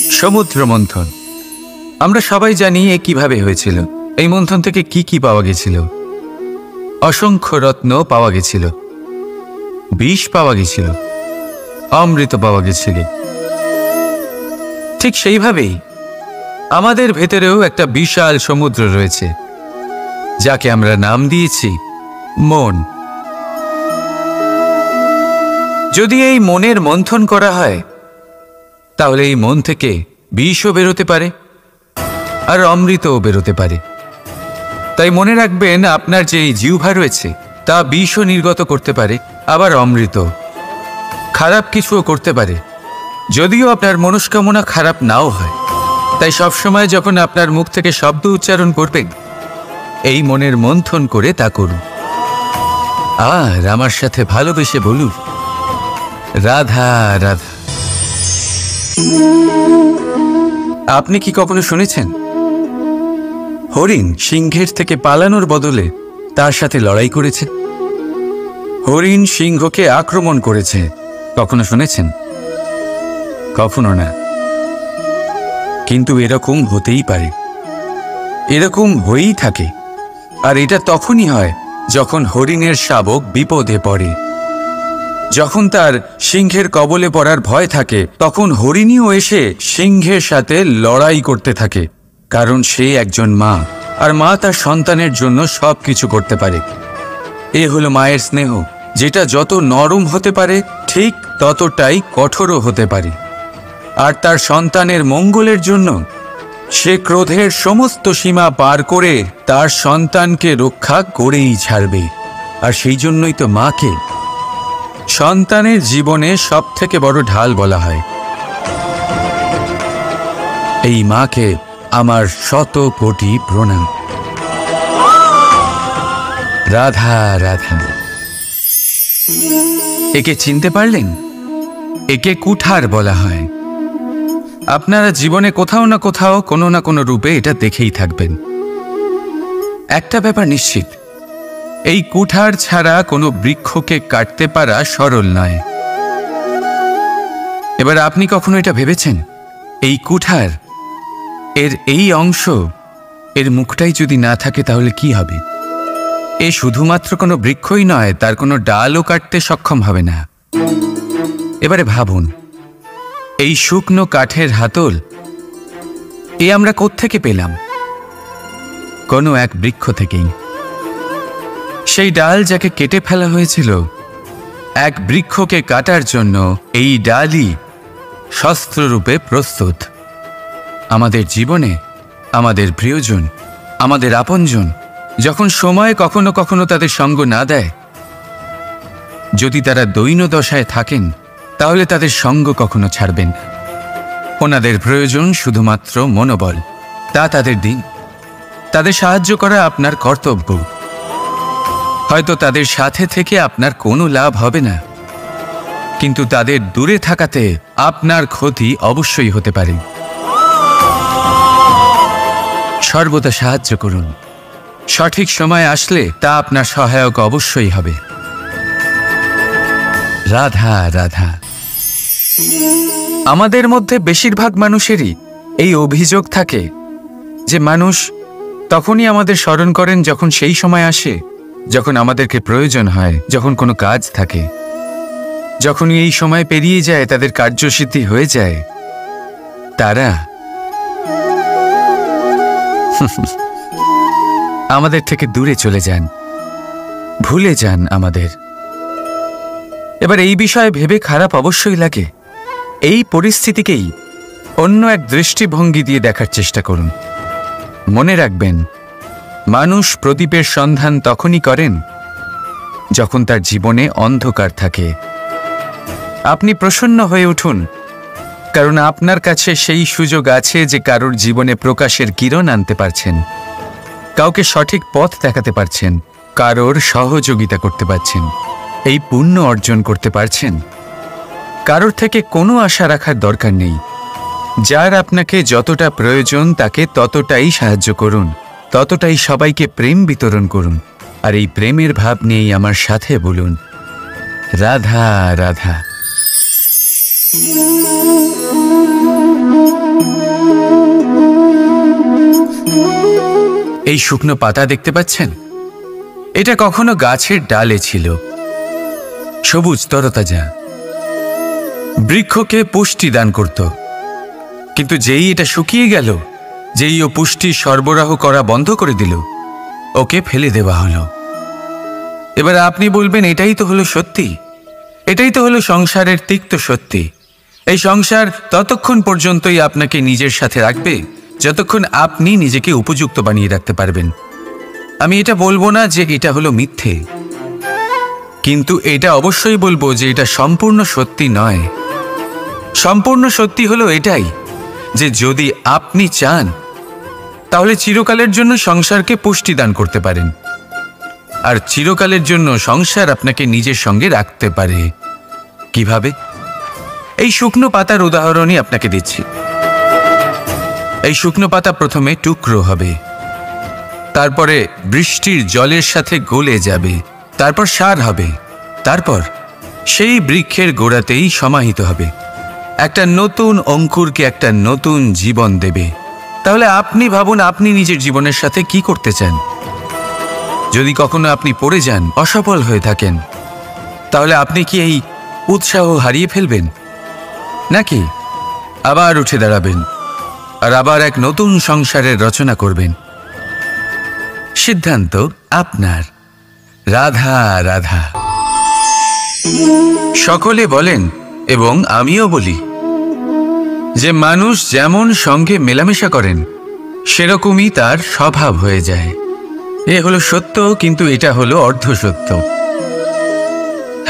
সমুদ্র মন্থন। আমরা সবাই জানি এ কিভাবে হয়েছিল। এই মন্থন থেকে কি কি পাওয়া গেছিল? অসংখ্য রত্ন পাওয়া গেছিল, বিষ পাওয়া গেছিল, অমৃত পাওয়া গেছিল। ঠিক সেইভাবেই আমাদের ভেতরেও একটা বিশাল সমুদ্র রয়েছে, যাকে আমরা নাম দিয়েছি মন। যদি এই মনের মন্থন করা হয়, তাহলে এই মন থেকে বিষও বেরোতে পারে আর অমৃতও বেরোতে পারে। তাই মনে রাখবেন, আপনার যে জিহ্বা রয়েছে তা বিষও নির্গত করতে পারে, আবার অমৃত। খারাপ কিছুও করতে পারে, যদিও আপনার মনস্কামনা খারাপ নাও হয়। তাই সবসময় যখন আপনার মুখ থেকে শব্দ উচ্চারণ করবেন, এই মনের মন্থন করে তা করুন। আর আমার সাথে ভালোবেসে বলুন, রাধা রাধা। আপনি কি কখনো শুনেছেন হরিণ সিংহের থেকে পালানোর বদলে তার সাথে লড়াই করেছে? হরিণ সিংহকে আক্রমণ করেছে, কখনো শুনেছেন? কখনো না। কিন্তু এরকম হতেই পারে, এরকম হয়েই থাকে। আর এটা তখনই হয় যখন হরিণের শাবক বিপদে পড়ে। যখন তার সিংহের কবলে পড়ার ভয় থাকে, তখন হরিণীও এসে সিংহের সাথে লড়াই করতে থাকে। কারণ সে একজন মা, আর মা তার সন্তানের জন্য সব কিছু করতে পারে। এ হলো মায়ের স্নেহ, যেটা যত নরম হতে পারে ঠিক ততটাই কঠোরও হতে পারে। আর তার সন্তানের মঙ্গলের জন্য সে ক্রোধের সমস্ত সীমা পার করে তার সন্তানকে রক্ষা করেই ছাড়বে। আর সেই জন্যই তো মাকে সন্তানের জীবনে সব থেকে বড় ঢাল বলা হয়। এই মাকে আমার শত কোটি প্রণাম। রাধা রাধা। একে চিনতে পারলেন? একে কুঠার বলা হয়। আপনারা জীবনে কোথাও না কোথাও কোনো না কোনো রূপে এটা দেখেই থাকবেন। একটা ব্যাপার নিশ্চিত, এই কুঠার ছাড়া কোনো বৃক্ষকে কাটতে পারা সরল নয়। এবার আপনি কখনো এটা ভেবেছেন, এই কুঠার এর এই অংশ, এর মুখটাই যদি না থাকে তাহলে কি হবে? এ শুধুমাত্র কোনো বৃক্ষই নয়, তার কোনো ডালও কাটতে সক্ষম হবে না। এবারে ভাবুন, এই শুকনো কাঠের হাতল এ আমরা কোত্থেকে পেলাম? কোনো এক বৃক্ষ থেকেই। সেই ডাল যাকে কেটে ফেলা হয়েছিল এক বৃক্ষকে কাটার জন্য, এই ডালই শস্ত্ররূপে প্রস্তুত। আমাদের জীবনে আমাদের প্রিয়জন, আমাদের আপনজন যখন সময় কখনো কখনো তাদের সঙ্গ না দেয়, যদি তারা দৈন্য দশায় থাকেন, তাহলে তাদের সঙ্গ কখনো ছাড়বেন না। ওনাদের প্রয়োজন শুধুমাত্র মনোবল। তা তাদের দিন। তাদের সাহায্য করা আপনার কর্তব্য। হয়তো তাদের সাথে থেকে আপনার কোনো লাভ হবে না, কিন্তু তাদের দূরে থাকাতে আপনার ক্ষতি অবশ্যই হতে পারে। সর্বদা সাহায্য করুন। সঠিক সময় আসলে তা আপনার সহায়ক অবশ্যই হবে। রাধা রাধা। আমাদের মধ্যে বেশিরভাগ মানুষেরই এই অভিযোগ থাকে যে মানুষ তখনই আমাদের স্মরণ করেন যখন সেই সময় আসে যখন আমাদেরকে প্রয়োজন হয়, যখন কোনো কাজ থাকে। যখনই এই সময় পেরিয়ে যায়, তাদের কার্যসিদ্ধি হয়ে যায়, তারা আমাদের থেকে দূরে চলে যান, ভুলে যান আমাদের। এবার এই বিষয়ে ভেবে খারাপ অবশ্যই লাগে। এই পরিস্থিতিকেই অন্য এক দৃষ্টিভঙ্গি দিয়ে দেখার চেষ্টা করুন। মনে রাখবেন, মানুষ প্রদীপের সন্ধান তখনই করেন যখন তার জীবনে অন্ধকার থাকে। আপনি প্রসন্ন হয়ে উঠুন, কারণ আপনার কাছে সেই সুযোগ আছে যে কারোর জীবনে প্রকাশের কিরণ আনতে পারছেন, কাউকে সঠিক পথ দেখাতে পারছেন, কারোর সহযোগিতা করতে পারছেন, এই পুণ্য অর্জন করতে পারছেন। কারোর থেকে কোনো আশা রাখার দরকার নেই। যার আপনাকে যতটা প্রয়োজন তাকে ততটাই সাহায্য করুন, ততটাই সবাইকে প্রেম বিতরণ করুন। আর এই প্রেমের ভাব নিয়েই আমার সাথে বলুন, রাধা রাধা। এই শুকনো পাতা দেখতে পাচ্ছেন? এটা কখনো গাছের ডালে ছিল, সবুজ তরতাজা, বৃক্ষকে পুষ্টি দান করত। কিন্তু যেই এটা শুকিয়ে গেল, যেই ও পুষ্টি সরবরাহ করা বন্ধ করে দিল, ওকে ফেলে দেওয়া হলো। এবার আপনি বলবেন, এটাই তো হলো সত্যি, এটাই তো হলো সংসারের তিক্ত সত্যি। এই সংসার ততক্ষণ পর্যন্তই আপনাকে নিজের সাথে রাখবে যতক্ষণ আপনি নিজেকে উপযুক্ত বানিয়ে রাখতে পারবেন। আমি এটা বলবো না যে এটা হলো মিথ্যে, কিন্তু এটা অবশ্যই বলবো যে এটা সম্পূর্ণ সত্যি নয়। সম্পূর্ণ সত্যি হলো এটাই যে যদি আপনি চান তাহলে চিরকালের জন্য সংসারকে পুষ্টি দান করতে পারেন, আর চিরকালের জন্য সংসার আপনাকে নিজের সঙ্গে রাখতে পারে। কিভাবে? এই শুকনো পাতার উদাহরণই আপনাকে দিচ্ছি। এই শুকনো পাতা প্রথমে টুকরো হবে, তারপরে বৃষ্টির জলের সাথে গলে যাবে, তারপর সার হবে, তারপর সেই বৃক্ষের গোড়াতেই সমাহিত হবে, একটা নতুন অঙ্কুরকে একটা নতুন জীবন দেবে। তাহলে আপনি ভাবুন, আপনি নিজের জীবনের সাথে কি করতে চান? যদি কখনো আপনি পড়ে যান, অসফল হয়ে থাকেন, তাহলে আপনি কি এই উৎসাহ হারিয়ে ফেলবেন, নাকি আবার উঠে দাঁড়াবেন আর আবার এক নতুন সংসারের রচনা করবেন? সিদ্ধান্ত আপনার। রাধা রাধা। সকলে বলেন এবং আমিও বলি যে মানুষ যেমন সঙ্গে মেলামেশা করেন সেরকমই তার স্বভাব হয়ে যায়। এ হলো সত্য, কিন্তু এটা হলো অর্ধ সত্য।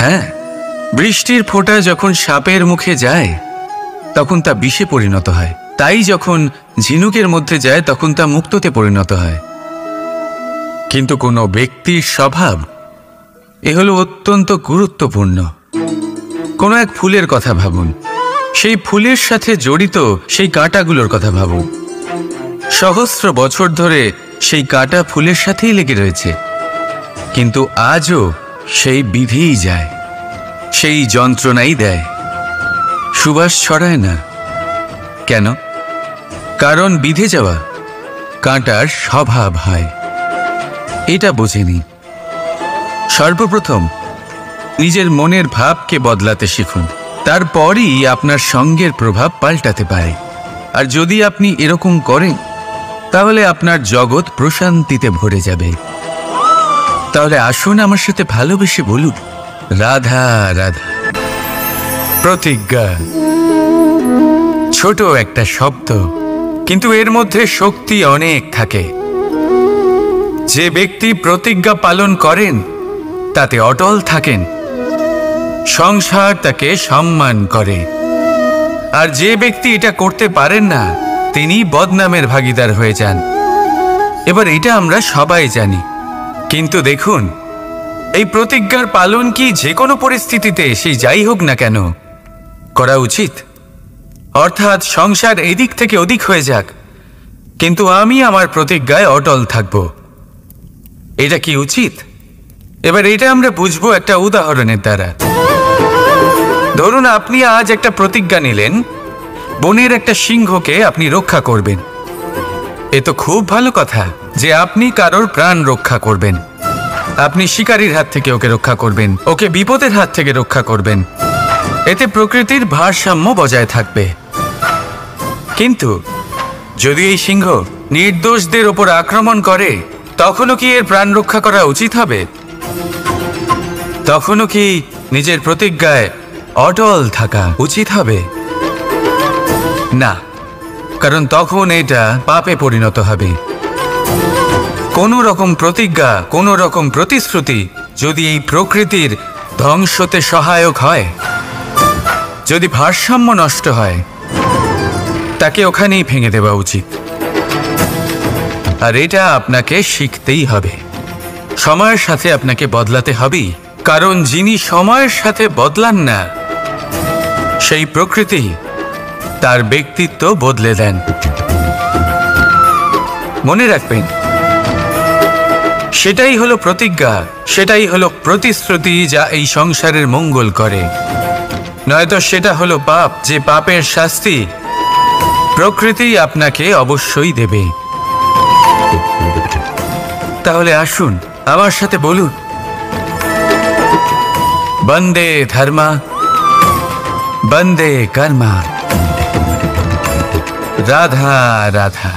হ্যাঁ, বৃষ্টির ফোঁটা যখন সাপের মুখে যায় তখন তা বিষে পরিণত হয়, তাই যখন ঝিনুকের মধ্যে যায় তখন তা মুক্ততে পরিণত হয়। কিন্তু কোনো ব্যক্তির স্বভাব এ হলো অত্যন্ত গুরুত্বপূর্ণ। কোনো এক ফুলের কথা ভাবুন, সেই ফুলের সাথে জড়িত সেই কাঁটাগুলোর কথা ভাবুন। সহস্র বছর ধরে সেই কাঁটা ফুলের সাথেই লেগে রয়েছে, কিন্তু আজও সেই বিধেই যায়, সেই যন্ত্রণাই দেয়, সুবাস ছড়ায় না। কেন? কারণ বিধে যাওয়া কাঁটার স্বভাব হয়। এটা বোঝেনি। সর্বপ্রথম নিজের মনের ভাবকে বদলাতে শিখুন, তারপরই আপনার সঙ্গের প্রভাব পাল্টাতে পারে। আর যদি আপনি এরকম করেন তাহলে আপনার জগৎ প্রশান্তিতে ভরে যাবে। তাহলে আসুন আমার সাথে ভালোবেসে বলুন, রাধা রাধা। প্রতিজ্ঞা ছোট একটা শব্দ, কিন্তু এর মধ্যে শক্তি অনেক থাকে। যে ব্যক্তি প্রতিজ্ঞা পালন করেন তাতে অটল থাকেন, সংসার তাকে সম্মান করে। আর যে ব্যক্তি এটা করতে পারেন না তিনি বদনামের ভাগীদার হয়ে যান। এবার এটা আমরা সবাই জানি, কিন্তু দেখুন, এই প্রতিজ্ঞার পালন কি যে কোনো পরিস্থিতিতে সেই যাই হোক না কেন করা উচিত? অর্থাৎ সংসার এদিক থেকে ওদিক হয়ে যাক, কিন্তু আমি আমার প্রতিজ্ঞায় অটল থাকব, এটা কি উচিত? এবার এটা আমরা বুঝবো একটা উদাহরণের দ্বারা। ধরুন আপনি আজ একটা প্রতিজ্ঞা নিলেন, বনের একটা সিংহকে আপনি রক্ষা করবেন। এ তো খুব ভালো কথা যে আপনি কারোর প্রাণ রক্ষা করবেন, আপনি শিকারীর হাত থেকে ওকে রক্ষা করবেন, ওকে বিপদের হাত থেকে রক্ষা করবেন। এতে প্রকৃতির ভারসাম্য বজায় থাকবে। কিন্তু যদি এই সিংহ নির্দোষদের ওপর আক্রমণ করে তখনও কি এর প্রাণ রক্ষা করা উচিত হবে? তখনও কি নিজের প্রতিজ্ঞায় অটল থাকা উচিত হবে? না, কারণ তখন এটা পাপে পরিণত হবে। কোনো রকম প্রতিজ্ঞা, কোনো রকম প্রতিশ্রুতি যদি এই প্রকৃতির ধ্বংসতে সহায়ক হয়, যদি ভারসাম্য নষ্ট হয়, তাকে ওখানেই ভেঙে দেওয়া উচিত। আর এটা আপনাকে শিখতেই হবে, সময়ের সাথে আপনাকে বদলাতে হবেই। কারণ যিনি সময়ের সাথে বদলান না সেই প্রকৃতি তার ব্যক্তিত্ব বদলে দেন। মনে রাখবেন, সেটাই হলো প্রতিজ্ঞা, সেটাই হলো প্রতিশ্রুতি যা এই সংসারের মঙ্গল করে। নয়তো সেটা হলো পাপ, যে পাপের শাস্তি প্রকৃতি আপনাকে অবশ্যই দেবে। তাহলে আসুন আমার সাথে বলুন, বন্দে ধর্মা বন্দে কর্মা, রাধা রাধা।